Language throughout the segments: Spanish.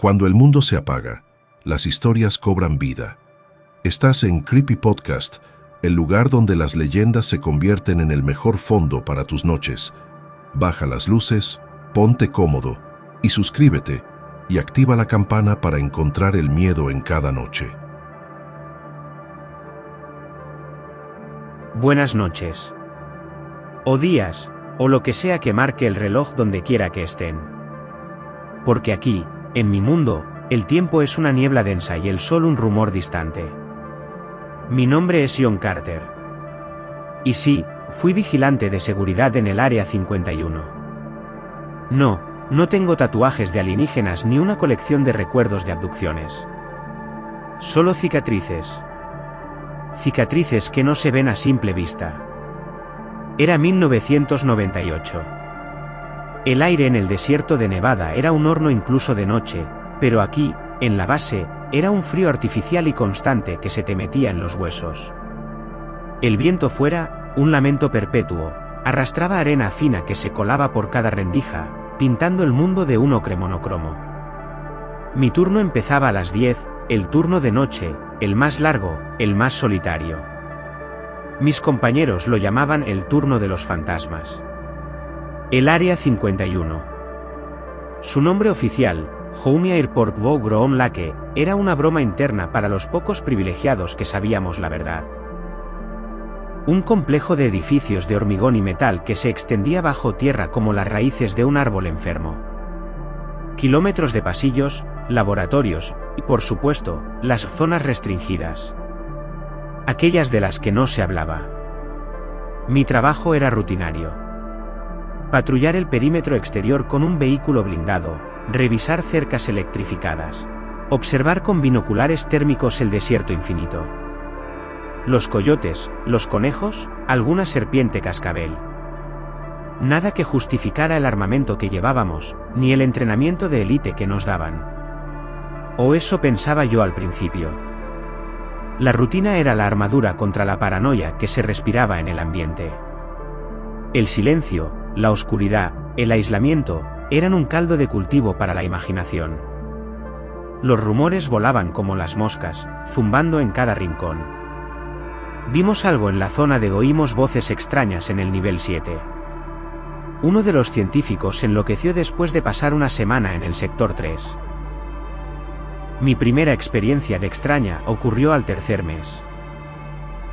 Cuando el mundo se apaga, las historias cobran vida. Estás en Creepy Podcast, el lugar donde las leyendas se convierten en el mejor fondo para tus noches. Baja las luces, ponte cómodo y suscríbete y activa la campana para encontrar el miedo en cada noche. Buenas noches. O días, o lo que sea que marque el reloj donde quiera que estén. Porque aquí, en mi mundo, el tiempo es una niebla densa y el sol un rumor distante. Mi nombre es John Carter. Y sí, fui vigilante de seguridad en el Área 51. No tengo tatuajes de alienígenas ni una colección de recuerdos de abducciones. Solo cicatrices. Cicatrices que no se ven a simple vista. Era 1998. El aire en el desierto de Nevada era un horno incluso de noche, pero aquí, en la base, era un frío artificial y constante que se te metía en los huesos. El viento fuera, un lamento perpetuo, arrastraba arena fina que se colaba por cada rendija, pintando el mundo de un ocre monocromo. Mi turno empezaba a las 10, el turno de noche, el más largo, el más solitario. Mis compañeros lo llamaban el turno de los fantasmas. El Área 51. Su nombre oficial, Houmia Airport Ground Lake, era una broma interna para los pocos privilegiados que sabíamos la verdad. Un complejo de edificios de hormigón y metal que se extendía bajo tierra como las raíces de un árbol enfermo. Kilómetros de pasillos, laboratorios, y por supuesto, las zonas restringidas. Aquellas de las que no se hablaba. Mi trabajo era rutinario. Patrullar el perímetro exterior con un vehículo blindado, revisar cercas electrificadas, observar con binoculares térmicos el desierto infinito. Los coyotes, los conejos, alguna serpiente cascabel. Nada que justificara el armamento que llevábamos, ni el entrenamiento de élite que nos daban. O eso pensaba yo al principio. La rutina era la armadura contra la paranoia que se respiraba en el ambiente. El silencio, la oscuridad, el aislamiento, eran un caldo de cultivo para la imaginación. Los rumores volaban como las moscas, zumbando en cada rincón. Vimos algo en la zona de oímos voces extrañas en el nivel 7. Uno de los científicos enloqueció después de pasar una semana en el sector 3. Mi primera experiencia de extraña ocurrió al tercer mes.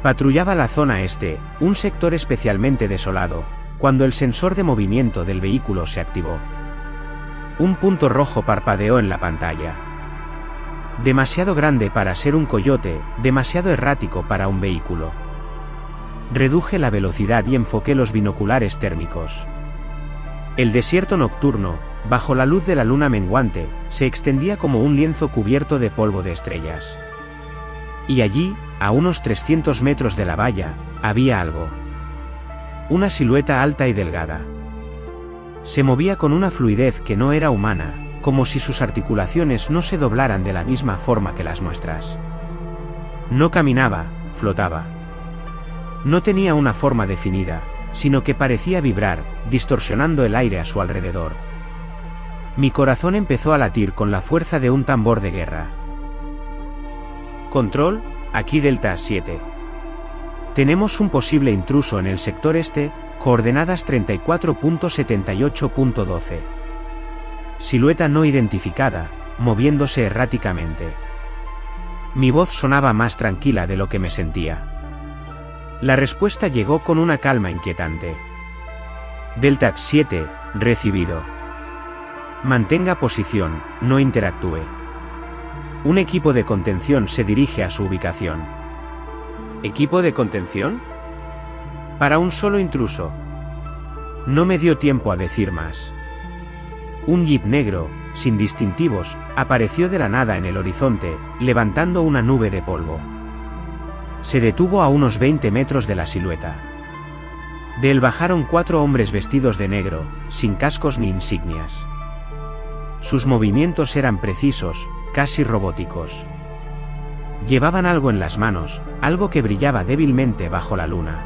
Patrullaba la zona este, un sector especialmente desolado, cuando el sensor de movimiento del vehículo se activó. Un punto rojo parpadeó en la pantalla. Demasiado grande para ser un coyote, demasiado errático para un vehículo. Reduje la velocidad y enfoqué los binoculares térmicos. El desierto nocturno, bajo la luz de la luna menguante, se extendía como un lienzo cubierto de polvo de estrellas. Y allí, a unos 300 metros de la valla, había algo. Una silueta alta y delgada. Se movía con una fluidez que no era humana, como si sus articulaciones no se doblaran de la misma forma que las nuestras. No caminaba, flotaba. No tenía una forma definida, sino que parecía vibrar, distorsionando el aire a su alrededor. Mi corazón empezó a latir con la fuerza de un tambor de guerra. Control, aquí Delta 7. Tenemos un posible intruso en el sector este, coordenadas 34.78.12. Silueta no identificada, moviéndose erráticamente. Mi voz sonaba más tranquila de lo que me sentía. La respuesta llegó con una calma inquietante. Delta 7, recibido. Mantenga posición, no interactúe. Un equipo de contención se dirige a su ubicación. ¿Equipo de contención? Para un solo intruso. No me dio tiempo a decir más. Un jeep negro, sin distintivos, apareció de la nada en el horizonte, levantando una nube de polvo. Se detuvo a unos 20 metros de la silueta. De él bajaron 4 hombres vestidos de negro, sin cascos ni insignias. Sus movimientos eran precisos, casi robóticos. Llevaban algo en las manos, algo que brillaba débilmente bajo la luna.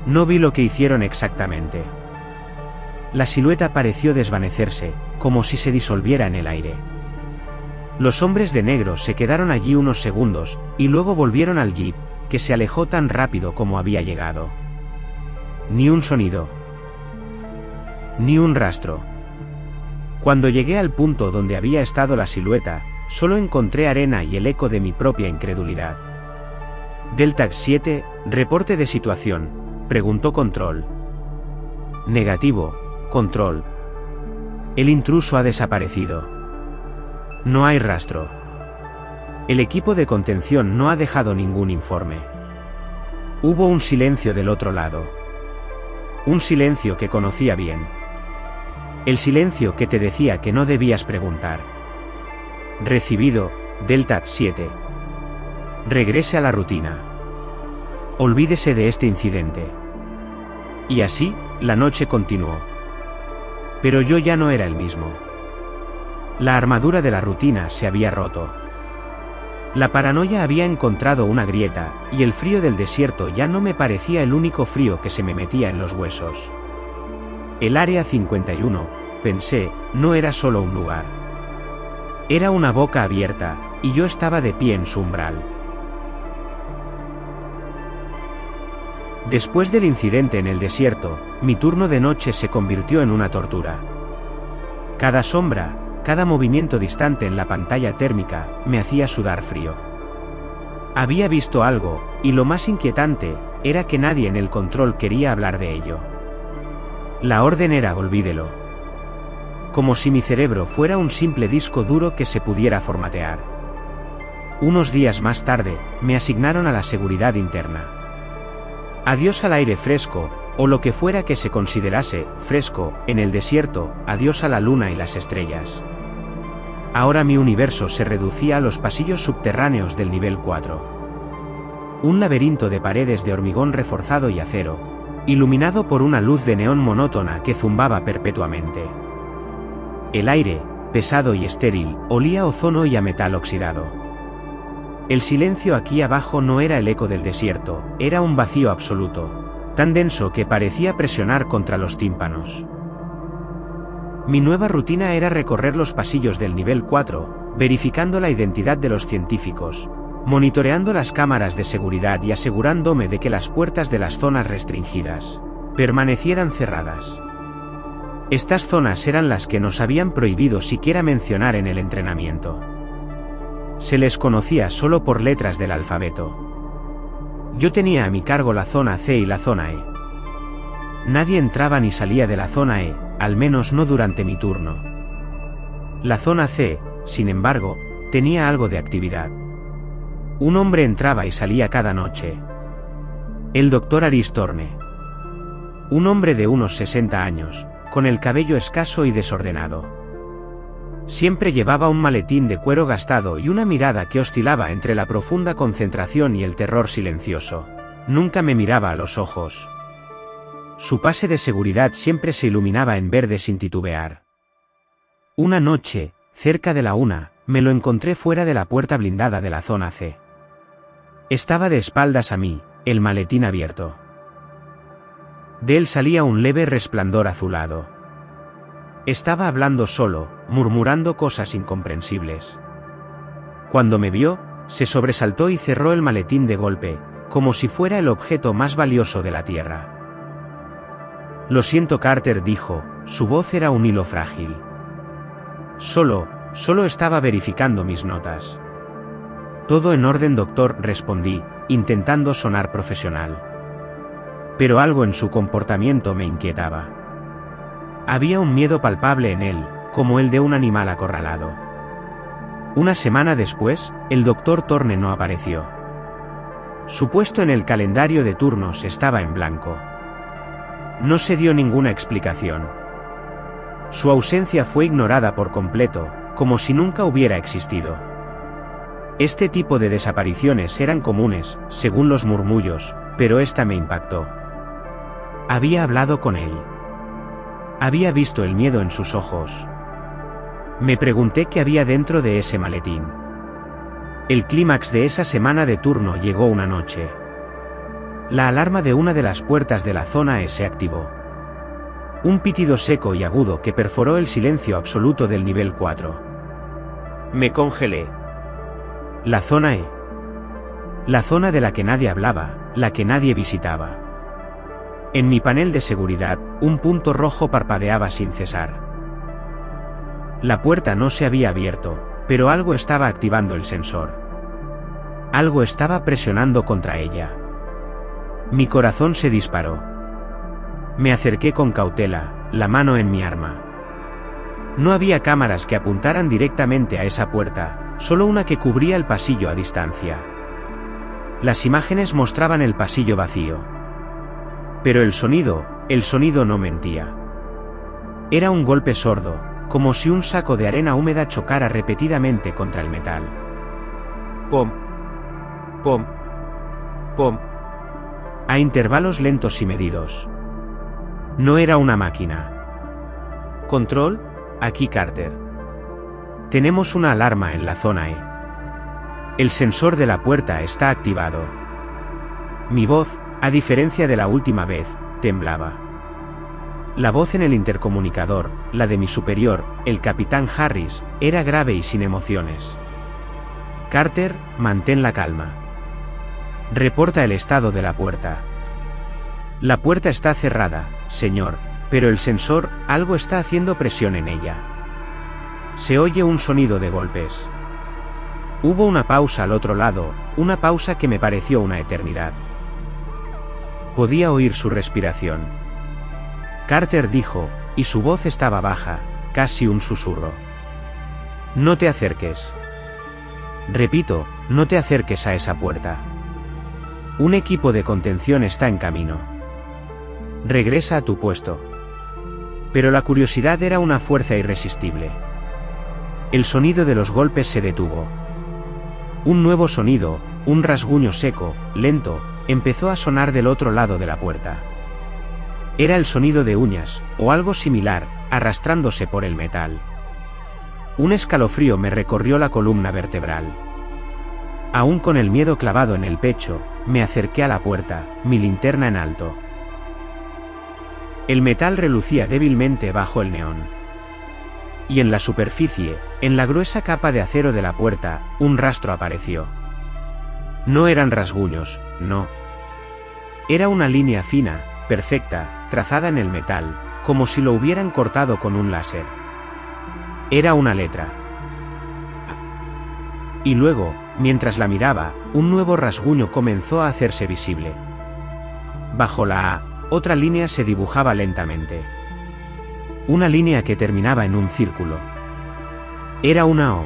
No vi lo que hicieron exactamente. La silueta pareció desvanecerse, como si se disolviera en el aire. Los hombres de negro se quedaron allí unos segundos, y luego volvieron al jeep, que se alejó tan rápido como había llegado. Ni un sonido. Ni un rastro. Cuando llegué al punto donde había estado la silueta, solo encontré arena y el eco de mi propia incredulidad. Delta 7, reporte de situación, preguntó Control. Negativo, Control. El intruso ha desaparecido. No hay rastro. El equipo de contención no ha dejado ningún informe. Hubo un silencio del otro lado. Un silencio que conocía bien. El silencio que te decía que no debías preguntar. Recibido, Delta 7. Regrese a la rutina. Olvídese de este incidente. Y así, la noche continuó. Pero yo ya no era el mismo. La armadura de la rutina se había roto. La paranoia había encontrado una grieta, y el frío del desierto ya no me parecía el único frío que se me metía en los huesos. El Área 51, pensé, no era solo un lugar. Era una boca abierta, y yo estaba de pie en su umbral. Después del incidente en el desierto, mi turno de noche se convirtió en una tortura. Cada sombra, cada movimiento distante en la pantalla térmica, me hacía sudar frío. Había visto algo, y lo más inquietante, era que nadie en el control quería hablar de ello. La orden era olvídelo. Como si mi cerebro fuera un simple disco duro que se pudiera formatear. Unos días más tarde, me asignaron a la seguridad interna. Adiós al aire fresco, o lo que fuera que se considerase fresco, en el desierto, adiós a la luna y las estrellas. Ahora mi universo se reducía a los pasillos subterráneos del nivel 4. Un laberinto de paredes de hormigón reforzado y acero, iluminado por una luz de neón monótona que zumbaba perpetuamente. El aire, pesado y estéril, olía a ozono y a metal oxidado. El silencio aquí abajo no era el eco del desierto, era un vacío absoluto, tan denso que parecía presionar contra los tímpanos. Mi nueva rutina era recorrer los pasillos del nivel 4, verificando la identidad de los científicos, monitoreando las cámaras de seguridad y asegurándome de que las puertas de las zonas restringidas permanecieran cerradas. Estas zonas eran las que nos habían prohibido siquiera mencionar en el entrenamiento. Se les conocía solo por letras del alfabeto. Yo tenía a mi cargo la zona C y la zona E. Nadie entraba ni salía de la zona E, al menos no durante mi turno. La zona C, sin embargo, tenía algo de actividad. Un hombre entraba y salía cada noche. El Dr. Aristorne. Un hombre de unos 60 años, con el cabello escaso y desordenado. Siempre llevaba un maletín de cuero gastado y una mirada que oscilaba entre la profunda concentración y el terror silencioso. Nunca me miraba a los ojos. Su pase de seguridad siempre se iluminaba en verde sin titubear. Una noche, cerca de la 1, me lo encontré fuera de la puerta blindada de la zona C. Estaba de espaldas a mí, el maletín abierto. De él salía un leve resplandor azulado. Estaba hablando solo, murmurando cosas incomprensibles. Cuando me vio, se sobresaltó y cerró el maletín de golpe, como si fuera el objeto más valioso de la Tierra. Lo siento, Carter, dijo, su voz era un hilo frágil. Solo estaba verificando mis notas. Todo en orden, doctor, respondí, intentando sonar profesional. Pero algo en su comportamiento me inquietaba. Había un miedo palpable en él, como el de un animal acorralado. Una semana después, el Dr. Thorne no apareció. Su puesto en el calendario de turnos estaba en blanco. No se dio ninguna explicación. Su ausencia fue ignorada por completo, como si nunca hubiera existido. Este tipo de desapariciones eran comunes, según los murmullos, pero esta me impactó. Había hablado con él. Había visto el miedo en sus ojos. Me pregunté qué había dentro de ese maletín. El clímax de esa semana de turno llegó una noche. La alarma de una de las puertas de la zona E se activó. Un pitido seco y agudo que perforó el silencio absoluto del nivel 4. Me congelé. La zona E. La zona de la que nadie hablaba, la que nadie visitaba. En mi panel de seguridad, un punto rojo parpadeaba sin cesar. La puerta no se había abierto, pero algo estaba activando el sensor. Algo estaba presionando contra ella. Mi corazón se disparó. Me acerqué con cautela, la mano en mi arma. No había cámaras que apuntaran directamente a esa puerta, solo una que cubría el pasillo a distancia. Las imágenes mostraban el pasillo vacío. Pero el sonido no mentía. Era un golpe sordo, como si un saco de arena húmeda chocara repetidamente contra el metal. Pom, pom, pom. A intervalos lentos y medidos. No era una máquina. ¿Control? Aquí Carter. Tenemos una alarma en la zona E. El sensor de la puerta está activado. Mi voz, a diferencia de la última vez, temblaba. La voz en el intercomunicador, la de mi superior, el capitán Harris, era grave y sin emociones. Carter, mantén la calma. Reporta el estado de la puerta. La puerta está cerrada, señor, pero el sensor, algo está haciendo presión en ella. Se oye un sonido de golpes. Hubo una pausa al otro lado, una pausa que me pareció una eternidad. Podía oír su respiración. Carter dijo, y su voz estaba baja, casi un susurro. No te acerques. Repito, no te acerques a esa puerta. Un equipo de contención está en camino. Regresa a tu puesto. Pero la curiosidad era una fuerza irresistible. El sonido de los golpes se detuvo. Un nuevo sonido, un rasguño seco, lento, empezó a sonar del otro lado de la puerta. Era el sonido de uñas, o algo similar, arrastrándose por el metal. Un escalofrío me recorrió la columna vertebral. Aún con el miedo clavado en el pecho, me acerqué a la puerta, mi linterna en alto. El metal relucía débilmente bajo el neón. Y en la superficie, en la gruesa capa de acero de la puerta, un rastro apareció. No eran rasguños, no. Era una línea fina, perfecta, trazada en el metal, como si lo hubieran cortado con un láser. Era una letra. Y luego, mientras la miraba, un nuevo rasguño comenzó a hacerse visible. Bajo la A, otra línea se dibujaba lentamente. Una línea que terminaba en un círculo. Era una O.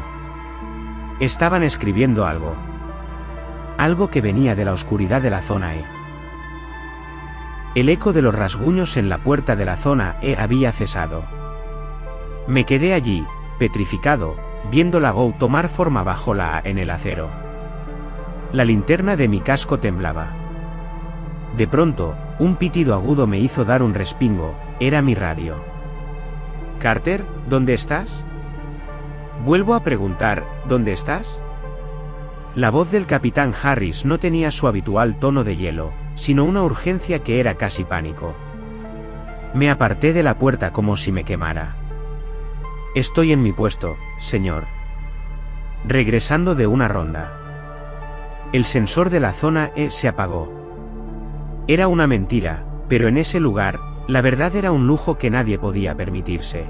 Estaban escribiendo algo. Algo que venía de la oscuridad de la zona E. El eco de los rasguños en la puerta de la zona E había cesado. Me quedé allí, petrificado, viendo la O tomar forma bajo la A en el acero. La linterna de mi casco temblaba. De pronto, un pitido agudo me hizo dar un respingo, era mi radio. «Carter, ¿dónde estás?» Vuelvo a preguntar, ¿dónde estás? La voz del capitán Harris no tenía su habitual tono de hielo, sino una urgencia que era casi pánico. Me aparté de la puerta como si me quemara. «Estoy en mi puesto, señor». Regresando de una ronda. El sensor de la zona E se apagó. Era una mentira, pero en ese lugar, la verdad era un lujo que nadie podía permitirse.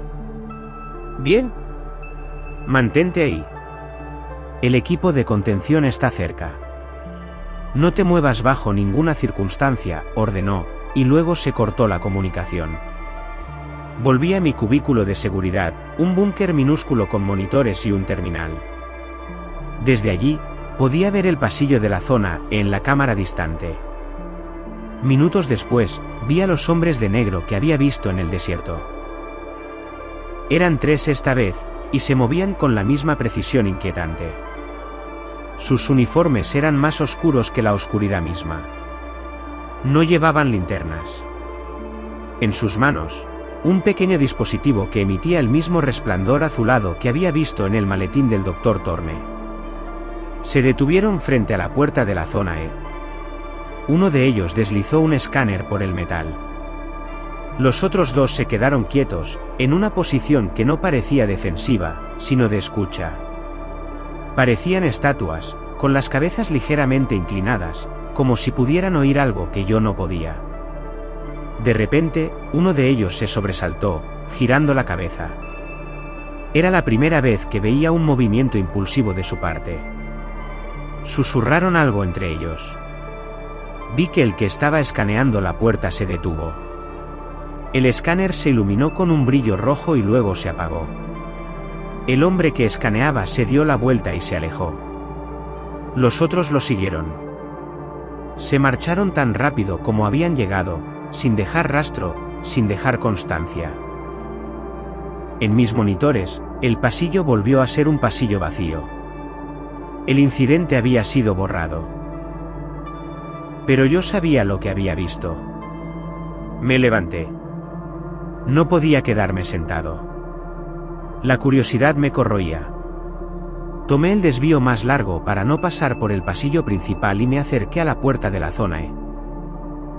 «Bien. Mantente ahí. El equipo de contención está cerca. No te muevas bajo ninguna circunstancia», ordenó, y luego se cortó la comunicación. Volví a mi cubículo de seguridad, un búnker minúsculo con monitores y un terminal. Desde allí, podía ver el pasillo de la zona E en la cámara distante. Minutos después, vi a los hombres de negro que había visto en el desierto. Eran 3 esta vez, y se movían con la misma precisión inquietante. Sus uniformes eran más oscuros que la oscuridad misma. No llevaban linternas. En sus manos, un pequeño dispositivo que emitía el mismo resplandor azulado que había visto en el maletín del Dr. Thorne. Se detuvieron frente a la puerta de la zona E. Uno de ellos deslizó un escáner por el metal. Los otros 2 se quedaron quietos, en una posición que no parecía defensiva, sino de escucha. Parecían estatuas, con las cabezas ligeramente inclinadas, como si pudieran oír algo que yo no podía. De repente, uno de ellos se sobresaltó, girando la cabeza. Era la primera vez que veía un movimiento impulsivo de su parte. Susurraron algo entre ellos. Vi que el que estaba escaneando la puerta se detuvo. El escáner se iluminó con un brillo rojo y luego se apagó. El hombre que escaneaba se dio la vuelta y se alejó. Los otros lo siguieron. Se marcharon tan rápido como habían llegado, sin dejar rastro, sin dejar constancia. En mis monitores, el pasillo volvió a ser un pasillo vacío. El incidente había sido borrado. Pero yo sabía lo que había visto. Me levanté. No podía quedarme sentado. La curiosidad me corroía. Tomé el desvío más largo para no pasar por el pasillo principal y me acerqué a la puerta de la zona E.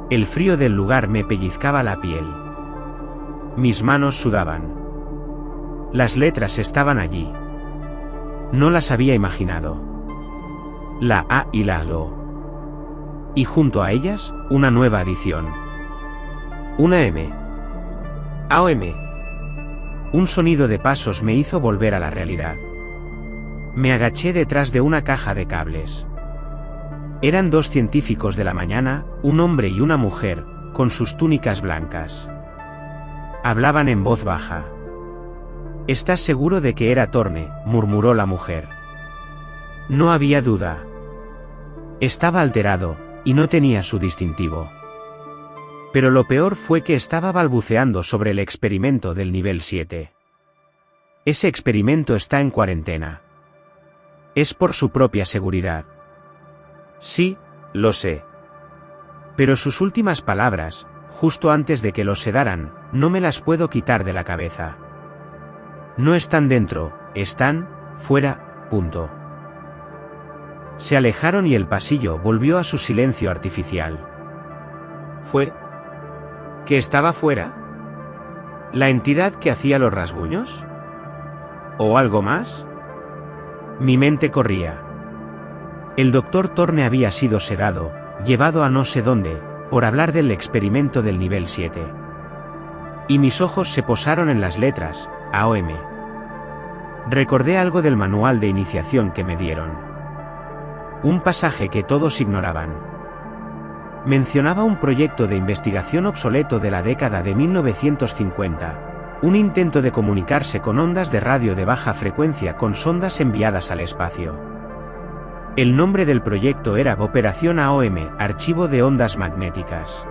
El frío del lugar me pellizcaba la piel. Mis manos sudaban. Las letras estaban allí. No las había imaginado. La A y la O. Y junto a ellas, una nueva adición. Una M. AOM. Un sonido de pasos me hizo volver a la realidad. Me agaché detrás de una caja de cables. Eran dos científicos de la mañana, un hombre y una mujer, con sus túnicas blancas. Hablaban en voz baja. «¿Estás seguro de que era Thorne?», murmuró la mujer. No había duda. Estaba alterado, y no tenía su distintivo. Pero lo peor fue que estaba balbuceando sobre el experimento del nivel 7. Ese experimento está en cuarentena. Es por su propia seguridad. Sí, lo sé. Pero sus últimas palabras, justo antes de que lo sedaran, no me las puedo quitar de la cabeza. No están dentro, están fuera, punto. Se alejaron y el pasillo volvió a su silencio artificial. ¿Fue? ¿Que estaba fuera? ¿La entidad que hacía los rasguños? ¿O algo más? Mi mente corría. El doctor Thorne había sido sedado, llevado a no sé dónde, por hablar del experimento del nivel 7. Y mis ojos se posaron en las letras, AOM. Recordé algo del manual de iniciación que me dieron. Un pasaje que todos ignoraban. Mencionaba un proyecto de investigación obsoleto de la década de 1950, un intento de comunicarse con ondas de radio de baja frecuencia con sondas enviadas al espacio. El nombre del proyecto era Operación AOM, Archivo de Ondas Magnéticas.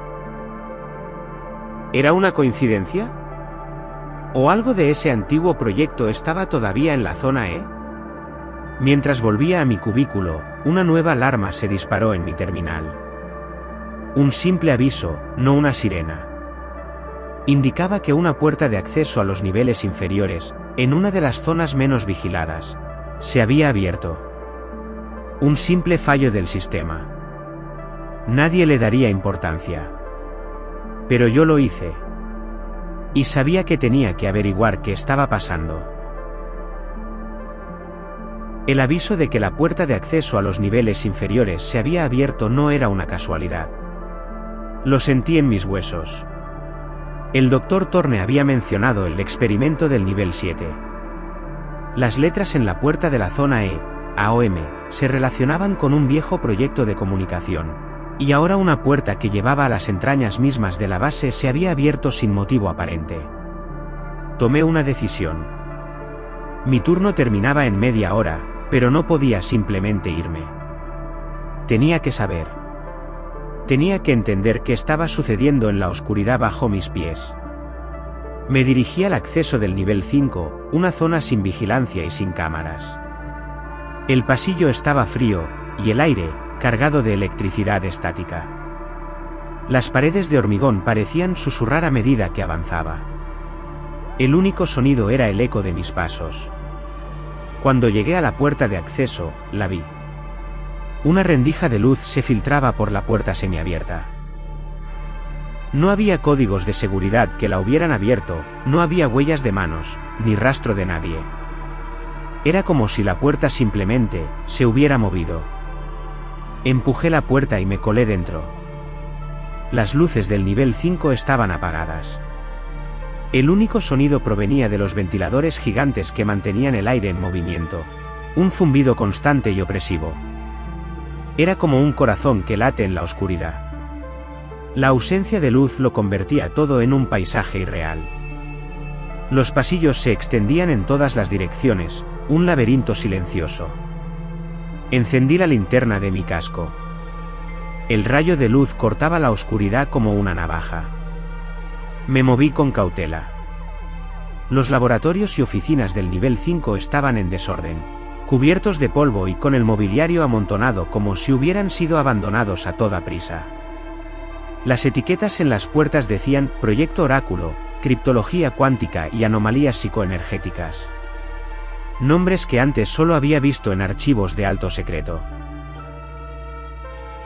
¿Era una coincidencia? ¿O algo de ese antiguo proyecto estaba todavía en la zona E? Mientras volvía a mi cubículo, una nueva alarma se disparó en mi terminal. Un simple aviso, no una sirena. Indicaba que una puerta de acceso a los niveles inferiores, en una de las zonas menos vigiladas, se había abierto. Un simple fallo del sistema. Nadie le daría importancia. Pero yo lo hice. Y sabía que tenía que averiguar qué estaba pasando. El aviso de que la puerta de acceso a los niveles inferiores se había abierto no era una casualidad. Lo sentí en mis huesos. El doctor Thorne había mencionado el experimento del nivel 7. Las letras en la puerta de la zona E, AOM, se relacionaban con un viejo proyecto de comunicación, y ahora una puerta que llevaba a las entrañas mismas de la base se había abierto sin motivo aparente. Tomé una decisión. Mi turno terminaba en media hora, pero no podía simplemente irme. Tenía que saber. Tenía que entender qué estaba sucediendo en la oscuridad bajo mis pies. Me dirigí al acceso del nivel 5, una zona sin vigilancia y sin cámaras. El pasillo estaba frío, y el aire, cargado de electricidad estática. Las paredes de hormigón parecían susurrar a medida que avanzaba. El único sonido era el eco de mis pasos. Cuando llegué a la puerta de acceso, la vi. Una rendija de luz se filtraba por la puerta semiabierta. No había códigos de seguridad que la hubieran abierto, no había huellas de manos, ni rastro de nadie. Era como si la puerta simplemente se hubiera movido. Empujé la puerta y me colé dentro. Las luces del nivel 5 estaban apagadas. El único sonido provenía de los ventiladores gigantes que mantenían el aire en movimiento. Un zumbido constante y opresivo. Era como un corazón que late en la oscuridad. La ausencia de luz lo convertía todo en un paisaje irreal. Los pasillos se extendían en todas las direcciones, un laberinto silencioso. Encendí la linterna de mi casco. El rayo de luz cortaba la oscuridad como una navaja. Me moví con cautela. Los laboratorios y oficinas del nivel 5 estaban en desorden, cubiertos de polvo y con el mobiliario amontonado como si hubieran sido abandonados a toda prisa. Las etiquetas en las puertas decían Proyecto Oráculo, Criptología Cuántica y Anomalías Psicoenergéticas. Nombres que antes solo había visto en archivos de alto secreto.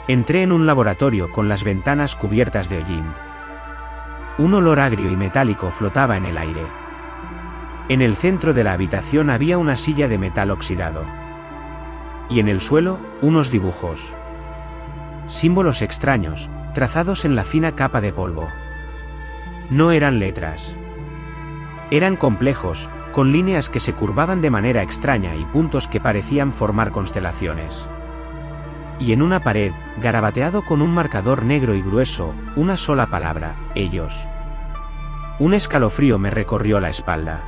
Entré en un laboratorio con las ventanas cubiertas de hollín. Un olor agrio y metálico flotaba en el aire. En el centro de la habitación había una silla de metal oxidado. Y en el suelo, unos dibujos. Símbolos extraños, trazados en la fina capa de polvo. No eran letras. Eran complejos, con líneas que se curvaban de manera extraña y puntos que parecían formar constelaciones. Y en una pared, garabateado con un marcador negro y grueso, una sola palabra, ellos. Un escalofrío me recorrió la espalda.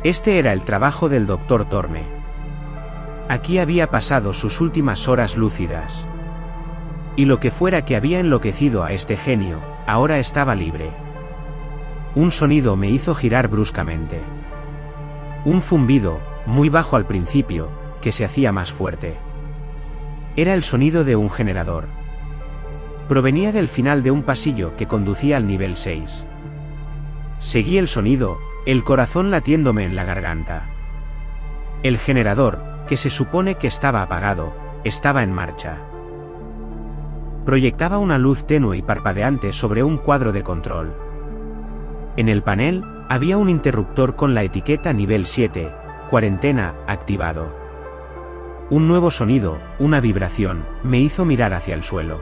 Este era el trabajo del Dr. Thorne. Aquí había pasado sus últimas horas lúcidas. Y lo que fuera que había enloquecido a este genio, ahora estaba libre. Un sonido me hizo girar bruscamente. Un zumbido, muy bajo al principio, que se hacía más fuerte. Era el sonido de un generador. Provenía del final de un pasillo que conducía al nivel 6. Seguí el sonido, el corazón latiéndome en la garganta. El generador, que se supone que estaba apagado, estaba en marcha. Proyectaba una luz tenue y parpadeante sobre un cuadro de control. En el panel, había un interruptor con la etiqueta nivel 7, cuarentena, activado. Un nuevo sonido, una vibración, me hizo mirar hacia el suelo.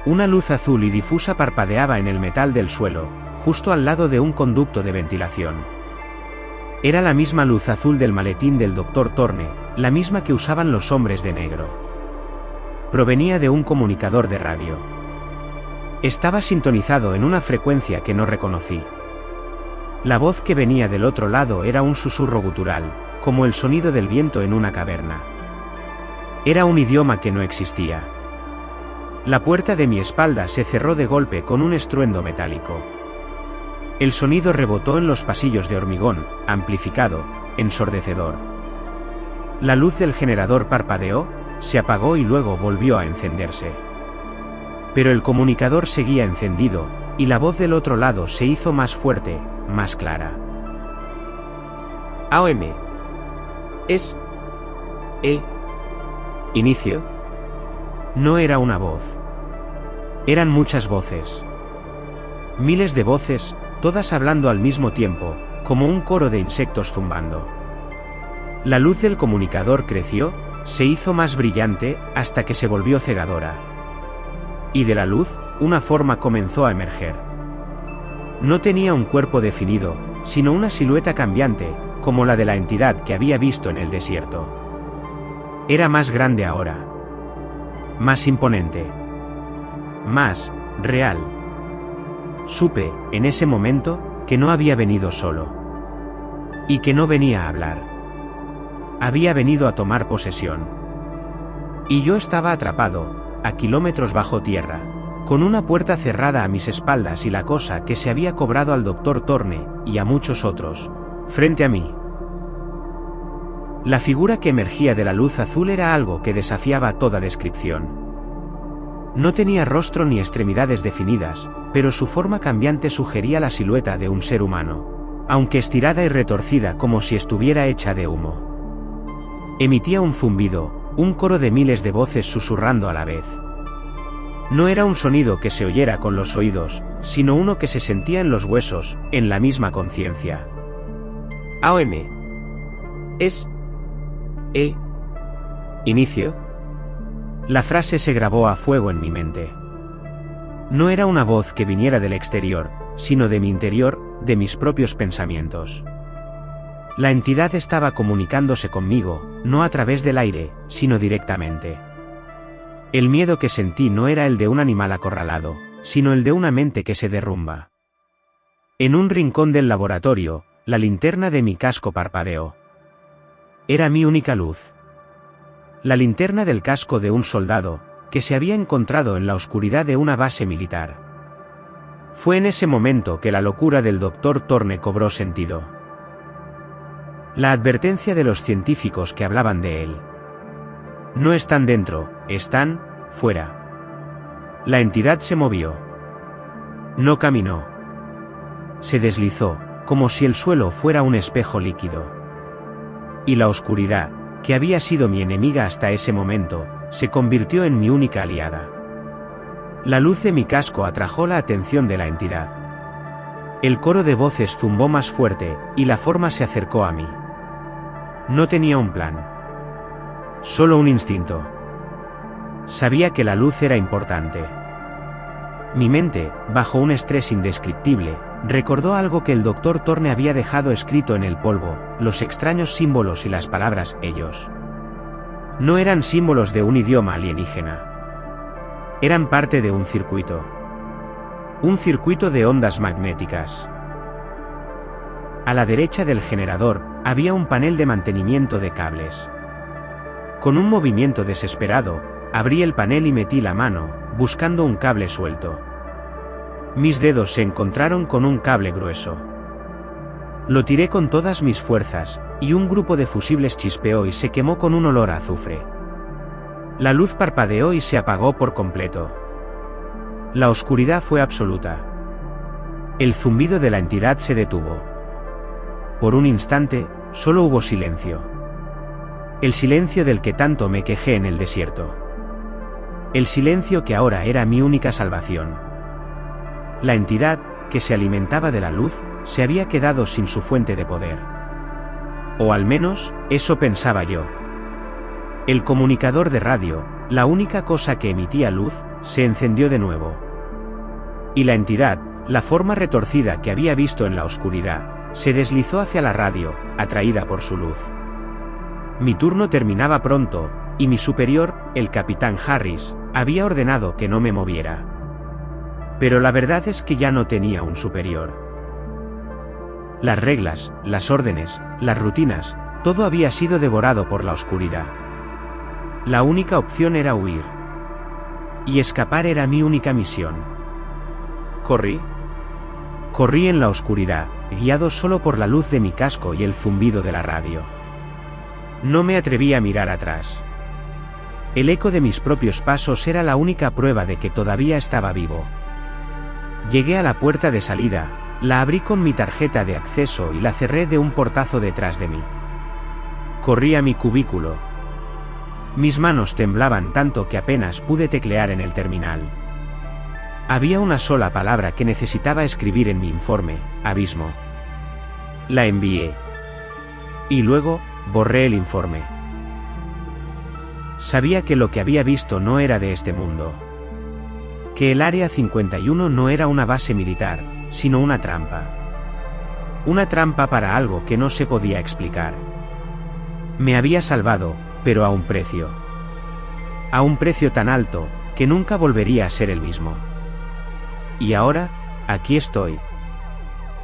Una luz azul y difusa parpadeaba en el metal del suelo, justo al lado de un conducto de ventilación. Era la misma luz azul del maletín del Dr. Thorne, la misma que usaban los hombres de negro. Provenía de un comunicador de radio. Estaba sintonizado en una frecuencia que no reconocí. La voz que venía del otro lado era un susurro gutural, como el sonido del viento en una caverna. Era un idioma que no existía. La puerta de mi espalda se cerró de golpe con un estruendo metálico. El sonido rebotó en los pasillos de hormigón, amplificado, ensordecedor. La luz del generador parpadeó, se apagó y luego volvió a encenderse. Pero el comunicador seguía encendido, y la voz del otro lado se hizo más fuerte, más clara. AOM. Es... Inicio. No era una voz. Eran muchas voces. Miles de voces, todas hablando al mismo tiempo, como un coro de insectos zumbando. La luz del comunicador creció, se hizo más brillante, hasta que se volvió cegadora. Y de la luz, una forma comenzó a emerger. No tenía un cuerpo definido, sino una silueta cambiante, como la de la entidad que había visto en el desierto. Era más grande ahora. Más imponente. Más real. Supe, en ese momento, que no había venido solo. Y que no venía a hablar. Había venido a tomar posesión. Y yo estaba atrapado, a kilómetros bajo tierra, con una puerta cerrada a mis espaldas y la cosa que se había cobrado al Dr. Thorne, y a muchos otros, frente a mí. La figura que emergía de la luz azul era algo que desafiaba toda descripción. No tenía rostro ni extremidades definidas, pero su forma cambiante sugería la silueta de un ser humano, aunque estirada y retorcida como si estuviera hecha de humo. Emitía un zumbido, un coro de miles de voces susurrando a la vez. No era un sonido que se oyera con los oídos, sino uno que se sentía en los huesos, en la misma conciencia. AOM. Es... Inicio. La frase se grabó a fuego en mi mente. No era una voz que viniera del exterior, sino de mi interior, de mis propios pensamientos. La entidad estaba comunicándose conmigo, no a través del aire, sino directamente. El miedo que sentí no era el de un animal acorralado, sino el de una mente que se derrumba. En un rincón del laboratorio, la linterna de mi casco parpadeó. Era mi única luz. La linterna del casco de un soldado, que se había encontrado en la oscuridad de una base militar. Fue en ese momento que la locura del Dr. Thorne cobró sentido. La advertencia de los científicos que hablaban de él. No están dentro, están fuera. La entidad se movió. No caminó. Se deslizó, como si el suelo fuera un espejo líquido. Y la oscuridad, que había sido mi enemiga hasta ese momento, se convirtió en mi única aliada. La luz de mi casco atrajo la atención de la entidad. El coro de voces zumbó más fuerte, y la forma se acercó a mí. No tenía un plan. Solo un instinto. Sabía que la luz era importante. Mi mente, bajo un estrés indescriptible, recordó algo que el Dr. Thorne había dejado escrito en el polvo, los extraños símbolos y las palabras ellos. No eran símbolos de un idioma alienígena. Eran parte de un circuito. Un circuito de ondas magnéticas. A la derecha del generador, había un panel de mantenimiento de cables. Con un movimiento desesperado, abrí el panel y metí la mano, buscando un cable suelto. Mis dedos se encontraron con un cable grueso. Lo tiré con todas mis fuerzas, y un grupo de fusibles chispeó y se quemó con un olor a azufre. La luz parpadeó y se apagó por completo. La oscuridad fue absoluta. El zumbido de la entidad se detuvo. Por un instante, solo hubo silencio. El silencio del que tanto me quejé en el desierto. El silencio que ahora era mi única salvación. La entidad, que se alimentaba de la luz, se había quedado sin su fuente de poder. O al menos, eso pensaba yo. El comunicador de radio, la única cosa que emitía luz, se encendió de nuevo. Y la entidad, la forma retorcida que había visto en la oscuridad, se deslizó hacia la radio, atraída por su luz. Mi turno terminaba pronto, y mi superior, el capitán Harris, había ordenado que no me moviera. Pero la verdad es que ya no tenía un superior. Las reglas, las órdenes, las rutinas, todo había sido devorado por la oscuridad. La única opción era huir. Y escapar era mi única misión. Corrí. Corrí en la oscuridad, guiado solo por la luz de mi casco y el zumbido de la radio. No me atreví a mirar atrás. El eco de mis propios pasos era la única prueba de que todavía estaba vivo. Llegué a la puerta de salida, la abrí con mi tarjeta de acceso y la cerré de un portazo detrás de mí. Corrí a mi cubículo. Mis manos temblaban tanto que apenas pude teclear en el terminal. Había una sola palabra que necesitaba escribir en mi informe: abismo. La envié. Y luego, borré el informe. Sabía que lo que había visto no era de este mundo. Que el Área 51 no era una base militar, sino una trampa. Una trampa para algo que no se podía explicar. Me había salvado, pero a un precio. A un precio tan alto, que nunca volvería a ser el mismo. Y ahora, aquí estoy.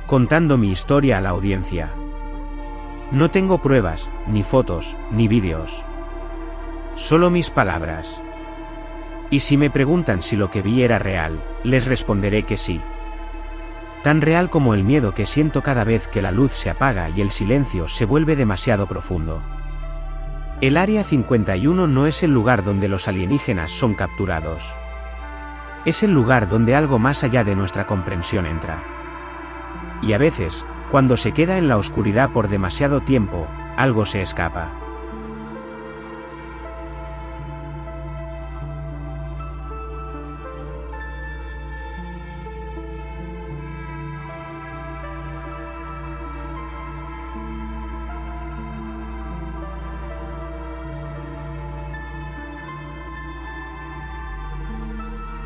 Contando mi historia a la audiencia. No tengo pruebas, ni fotos, ni vídeos. Solo mis palabras. Y si me preguntan si lo que vi era real, les responderé que sí. Tan real como el miedo que siento cada vez que la luz se apaga y el silencio se vuelve demasiado profundo. El Área 51 no es el lugar donde los alienígenas son capturados. Es el lugar donde algo más allá de nuestra comprensión entra. Y a veces, cuando se queda en la oscuridad por demasiado tiempo, algo se escapa.